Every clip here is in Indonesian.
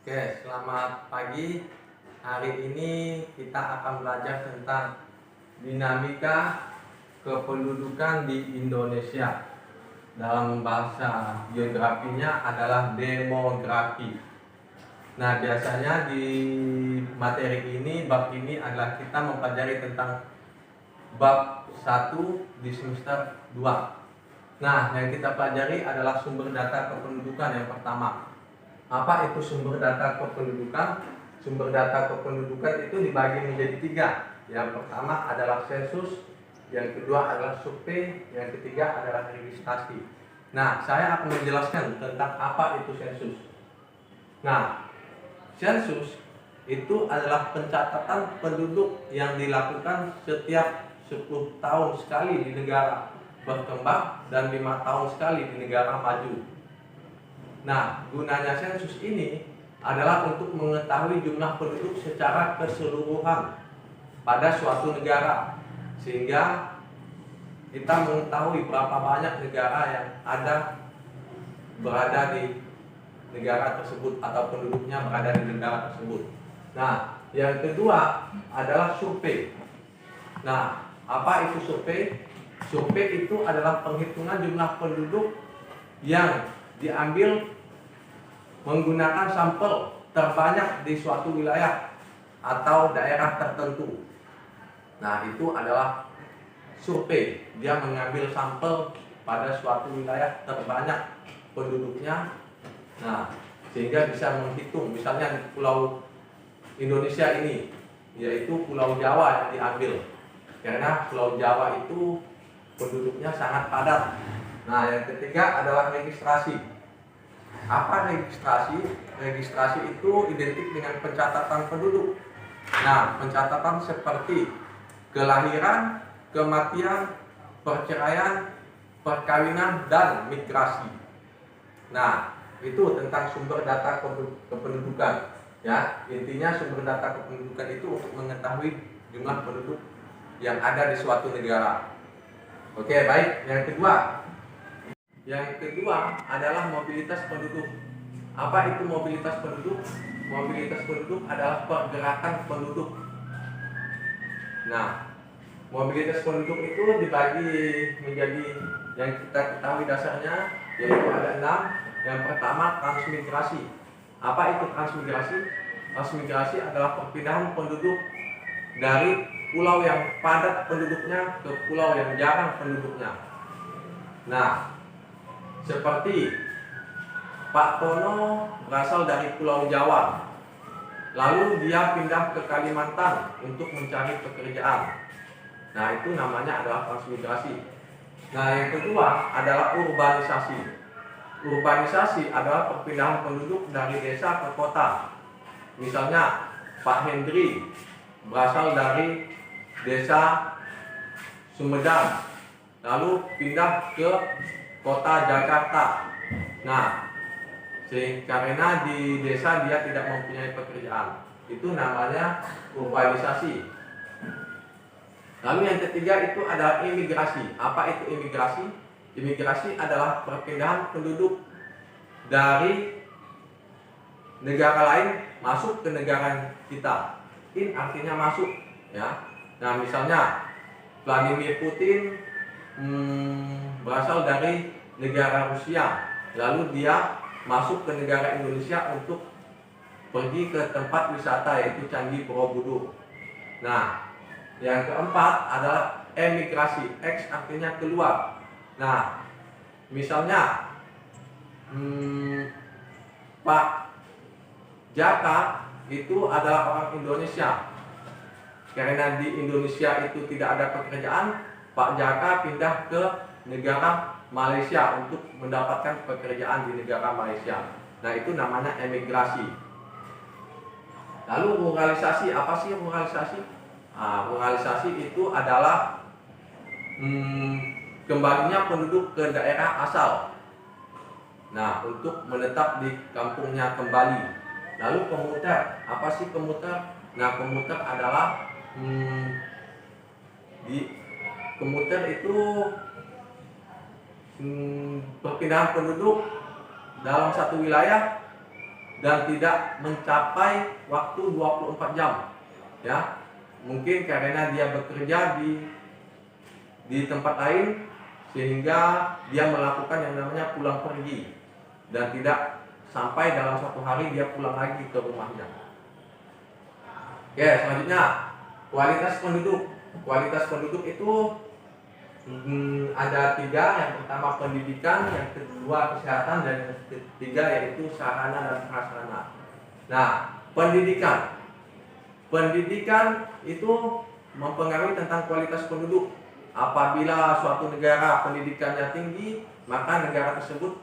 Oke, selamat pagi. Hari ini kita akan belajar tentang dinamika kependudukan di Indonesia. Dalam bahasa geografinya adalah demografi. Nah, biasanya di materi ini, bab ini adalah kita mempelajari tentang bab 1 di semester 2. Nah, yang kita pelajari adalah sumber data kependudukan yang pertama. Apa itu sumber data kependudukan? Sumber data kependudukan itu dibagi menjadi 3. Yang pertama adalah sensus, yang kedua adalah survei, yang ketiga adalah registrasi. Nah, saya akan menjelaskan tentang apa itu sensus. Nah, sensus itu adalah pencatatan penduduk yang dilakukan setiap 10 tahun sekali di negara berkembang dan 5 tahun sekali di negara maju. Nah, gunanya sensus ini adalah untuk mengetahui jumlah penduduk secara keseluruhan pada suatu negara, sehingga kita mengetahui berapa banyak negara yang berada di negara tersebut atau penduduknya berada di negara tersebut. Nah, yang kedua adalah survei. Nah, apa itu survei? Survei itu adalah penghitungan jumlah penduduk yang diambil menggunakan sampel terbanyak di suatu wilayah atau daerah tertentu. Nah, itu adalah survei. Dia mengambil sampel pada suatu wilayah terbanyak penduduknya. Nah, sehingga bisa menghitung, misalnya di pulau Indonesia ini, yaitu Pulau Jawa yang diambil. Karena Pulau Jawa itu penduduknya sangat padat. Nah, yang ketiga adalah registrasi. Apa registrasi? Registrasi itu identik dengan pencatatan penduduk. Nah, pencatatan seperti kelahiran, kematian, perceraian, perkawinan, dan migrasi. Nah, itu tentang sumber data kependudukan. Ya, intinya sumber data kependudukan itu untuk mengetahui jumlah penduduk yang ada di suatu negara. Oke, baik. Yang kedua adalah mobilitas penduduk. Apa itu mobilitas penduduk? Mobilitas penduduk adalah pergerakan penduduk. Nah, mobilitas penduduk itu dibagi menjadi yang kita ketahui dasarnya, yaitu ada 6. Yang pertama, transmigrasi. Apa itu transmigrasi? Transmigrasi adalah perpindahan penduduk dari pulau yang padat penduduknya ke pulau yang jarang penduduknya. Nah, seperti Pak Tono berasal dari Pulau Jawa, lalu dia pindah ke Kalimantan untuk mencari pekerjaan. Nah, itu namanya adalah transmigrasi. Nah, yang kedua adalah urbanisasi. Urbanisasi adalah perpindahan penduduk dari desa ke kota. Misalnya Pak Hendri berasal dari desa Sumedang, lalu pindah ke kota Jakarta. Nah, karena di desa dia tidak mempunyai pekerjaan, itu namanya urbanisasi. Lalu yang ketiga itu adalah imigrasi. Apa itu imigrasi? Imigrasi adalah perpindahan penduduk dari negara lain masuk ke negara kita. In artinya masuk, ya. Nah, misalnya Vladimir Putin berasal dari negara Rusia, lalu dia masuk ke negara Indonesia untuk pergi ke tempat wisata, yaitu Candi Borobudur. Nah, yang keempat adalah emigrasi. X artinya keluar. Nah, misalnya Pak Jaka itu adalah orang Indonesia. Karena di Indonesia itu tidak ada pekerjaan, Pak Jaka pindah ke negara Malaysia untuk mendapatkan pekerjaan di negara Malaysia. Nah, itu namanya emigrasi. Lalu ruralisasi. Apa sih ruralisasi? Nah, ruralisasi itu adalah kembalinya penduduk ke daerah asal. Nah, untuk menetap di kampungnya kembali. Lalu komuter. Apa sih komuter? Nah, komuter adalah komuter itu perpindahan penduduk dalam satu wilayah dan tidak mencapai waktu 24 jam. Ya, mungkin karena dia bekerja di tempat lain sehingga dia melakukan yang namanya pulang pergi dan tidak sampai dalam satu hari dia pulang lagi ke rumahnya. Oke, selanjutnya kualitas penduduk. Kualitas penduduk itu ada 3. Yang pertama pendidikan, yang kedua kesehatan, dan yang ketiga yaitu sarana dan prasarana. Nah, pendidikan itu mempengaruhi tentang kualitas penduduk. Apabila suatu negara pendidikannya tinggi, maka negara tersebut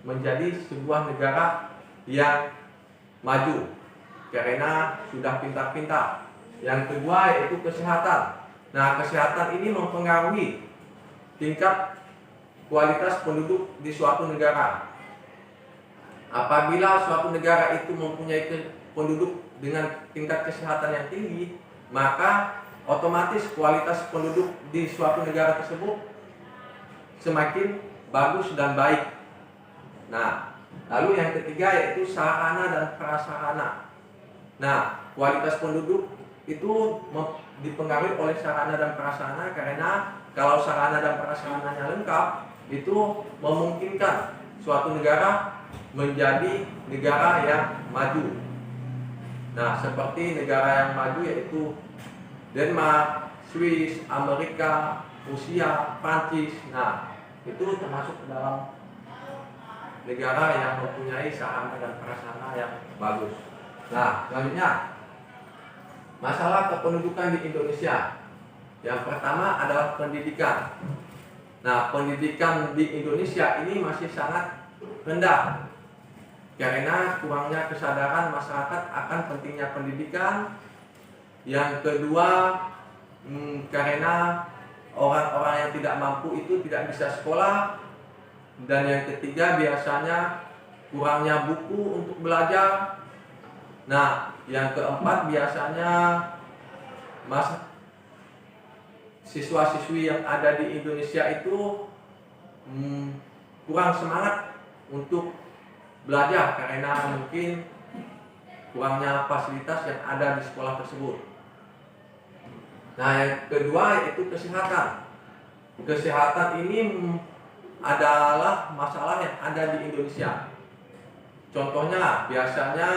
menjadi sebuah negara yang maju karena sudah pintar-pintar. Yang kedua yaitu kesehatan. Nah, kesehatan ini mempengaruhi tingkat kualitas penduduk di suatu negara. Apabila suatu negara itu mempunyai penduduk dengan tingkat kesehatan yang tinggi, maka otomatis kualitas penduduk di suatu negara tersebut semakin bagus dan baik. Nah, lalu yang ketiga yaitu sarana dan prasarana. Nah, kualitas penduduk itu dipengaruhi oleh sarana dan prasarana karena kalau sarana dan prasarananya lengkap, itu memungkinkan suatu negara menjadi negara yang maju. Nah, seperti negara yang maju yaitu Denmark, Swiss, Amerika, Rusia, Prancis. Nah, itu termasuk dalam negara yang mempunyai sarana dan prasarana yang bagus. Nah, selanjutnya masalah kependudukan di Indonesia. Yang pertama adalah pendidikan. Nah, pendidikan di Indonesia ini masih sangat rendah karena kurangnya kesadaran masyarakat akan pentingnya pendidikan. Yang kedua, karena orang-orang yang tidak mampu itu tidak bisa sekolah. Dan yang ketiga biasanya kurangnya buku untuk belajar. Nah, yang keempat biasanya siswa-siswi yang ada di Indonesia itu kurang semangat untuk belajar karena mungkin kurangnya fasilitas yang ada di sekolah tersebut. Nah, yang kedua yaitu kesehatan. Kesehatan ini adalah masalah yang ada di Indonesia. Contohnya, biasanya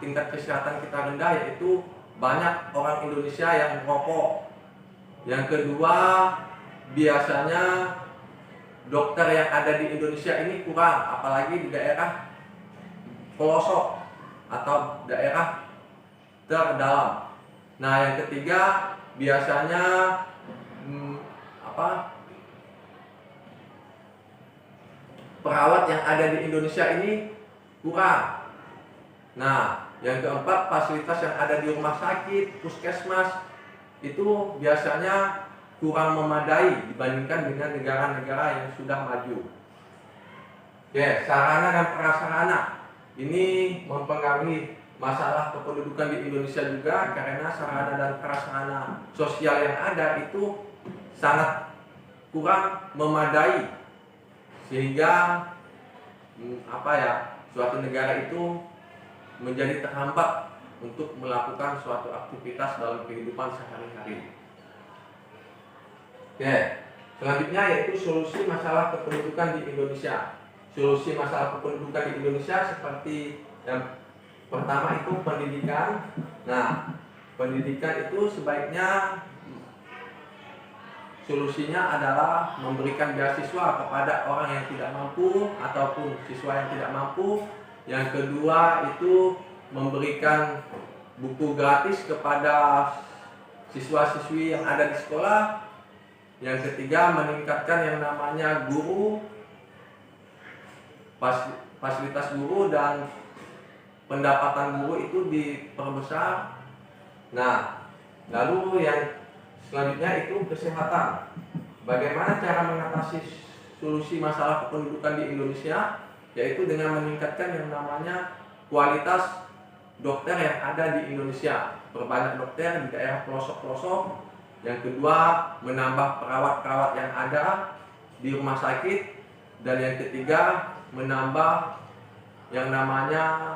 tingkat kesehatan kita rendah yaitu banyak orang Indonesia yang merokok. Yang kedua, biasanya dokter yang ada di Indonesia ini kurang, apalagi di daerah pelosok atau daerah terdalam. Nah, yang ketiga, biasanya perawat yang ada di Indonesia ini kurang. Nah, yang keempat, fasilitas yang ada di rumah sakit, puskesmas itu biasanya kurang memadai dibandingkan dengan negara-negara yang sudah maju. Oke, sarana dan prasarana ini mempengaruhi masalah kependudukan di Indonesia juga karena sarana dan prasarana sosial yang ada itu sangat kurang memadai sehingga suatu negara itu menjadi terhambat untuk melakukan suatu aktivitas dalam kehidupan sehari-hari. Oke, selanjutnya yaitu solusi masalah kependudukan di Indonesia. Solusi masalah kependudukan di Indonesia seperti yang pertama itu pendidikan. Nah, pendidikan itu sebaiknya solusinya adalah memberikan beasiswa kepada orang yang tidak mampu ataupun siswa yang tidak mampu. Yang kedua itu memberikan buku gratis kepada siswa-siswi yang ada di sekolah. Yang ketiga meningkatkan yang namanya guru, fasilitas guru dan pendapatan guru itu diperbesar. Nah, lalu yang selanjutnya itu kesehatan. Bagaimana cara mengatasi solusi masalah kependudukan di Indonesia? Yaitu dengan meningkatkan yang namanya kualitas dokter yang ada di Indonesia. Perbanyak dokter di daerah pelosok-pelosok. Yang kedua, menambah perawat-perawat yang ada di rumah sakit. Dan yang ketiga, menambah yang namanya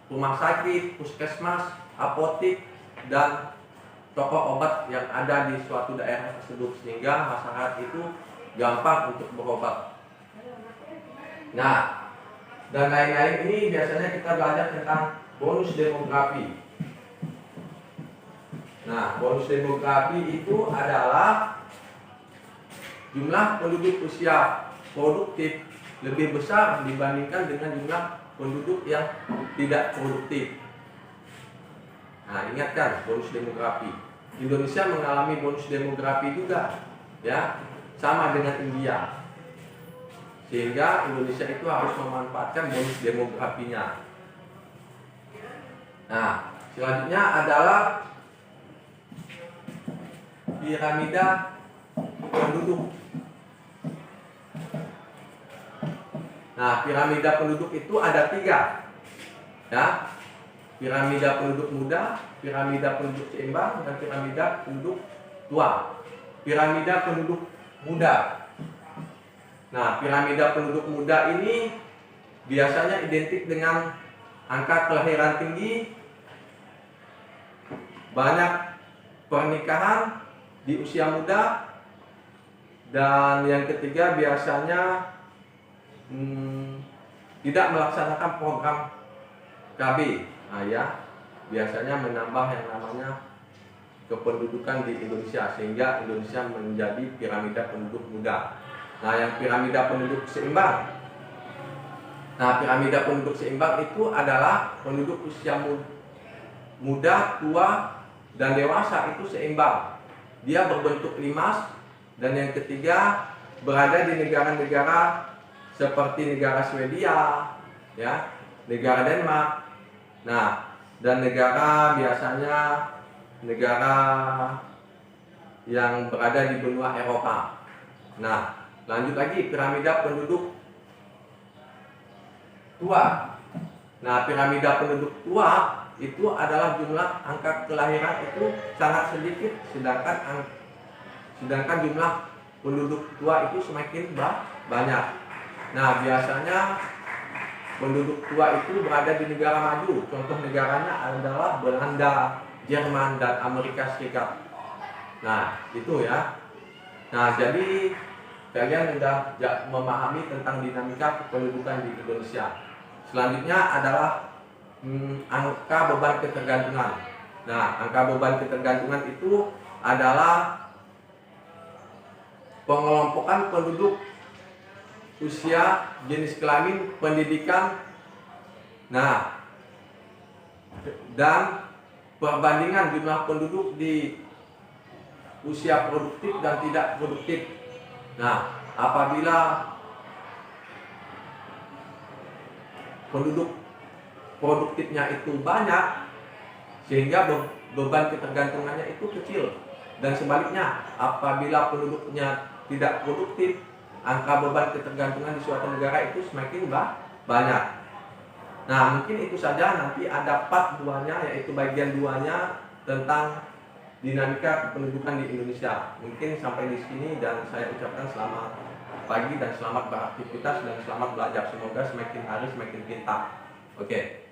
rumah sakit, puskesmas, apotik, dan toko obat yang ada di suatu daerah tersebut, sehingga masyarakat itu gampang untuk berobat. Nah, dan lain-lain ini biasanya kita belajar tentang bonus demografi. Nah, bonus demografi itu adalah jumlah penduduk usia produktif lebih besar dibandingkan dengan jumlah penduduk yang tidak produktif. Nah, ingatkan bonus demografi. Indonesia mengalami bonus demografi juga, ya, sama dengan India. Sehingga Indonesia itu harus memanfaatkan bonus demografinya. Nah, selanjutnya adalah piramida penduduk. Nah, piramida penduduk itu ada 3, ya. Piramida penduduk muda, piramida penduduk seimbang, dan piramida penduduk tua. Piramida penduduk muda. Nah, piramida penduduk muda ini biasanya identik dengan angka kelahiran tinggi, banyak pernikahan di usia muda, dan yang ketiga biasanya tidak melaksanakan program KB. Nah, ya, biasanya menambah yang namanya kependudukan di Indonesia, sehingga Indonesia menjadi piramida penduduk muda. Nah, yang piramida penduduk seimbang. Nah, piramida penduduk seimbang itu adalah penduduk usia muda, tua, dan dewasa itu seimbang. Dia berbentuk limas, dan yang ketiga berada di negara-negara seperti negara Swedia, ya, negara Denmark. Nah, dan negara biasanya negara yang berada di benua Eropa. Nah, lanjut lagi piramida penduduk tua. Nah, piramida penduduk tua itu adalah jumlah angka kelahiran itu sangat sedikit, sedangkan jumlah penduduk tua itu semakin banyak. Nah, biasanya penduduk tua itu berada di negara maju. Contoh negaranya adalah Belanda, Jerman, dan Amerika Serikat. Nah, itu ya. Nah, jadi kalian sudah memahami tentang dinamika kependudukan di Indonesia. Selanjutnya adalah angka beban ketergantungan. Nah, angka beban ketergantungan itu adalah pengelompokan penduduk, usia, jenis kelamin, pendidikan, nah, dan perbandingan jumlah penduduk di usia produktif dan tidak produktif. Nah, apabila penduduk produktifnya itu banyak, sehingga beban ketergantungannya itu kecil. Dan sebaliknya, apabila penduduknya tidak produktif, angka beban ketergantungan di suatu negara itu semakin banyak. Nah, mungkin itu saja. Nanti ada part 2-nya, yaitu bagian 2-nya tentang dinamika kependudukan di Indonesia. Mungkin sampai di sini, dan saya ucapkan selamat pagi dan selamat beraktivitas dan selamat belajar. Semoga semakin hari semakin pintar. Oke.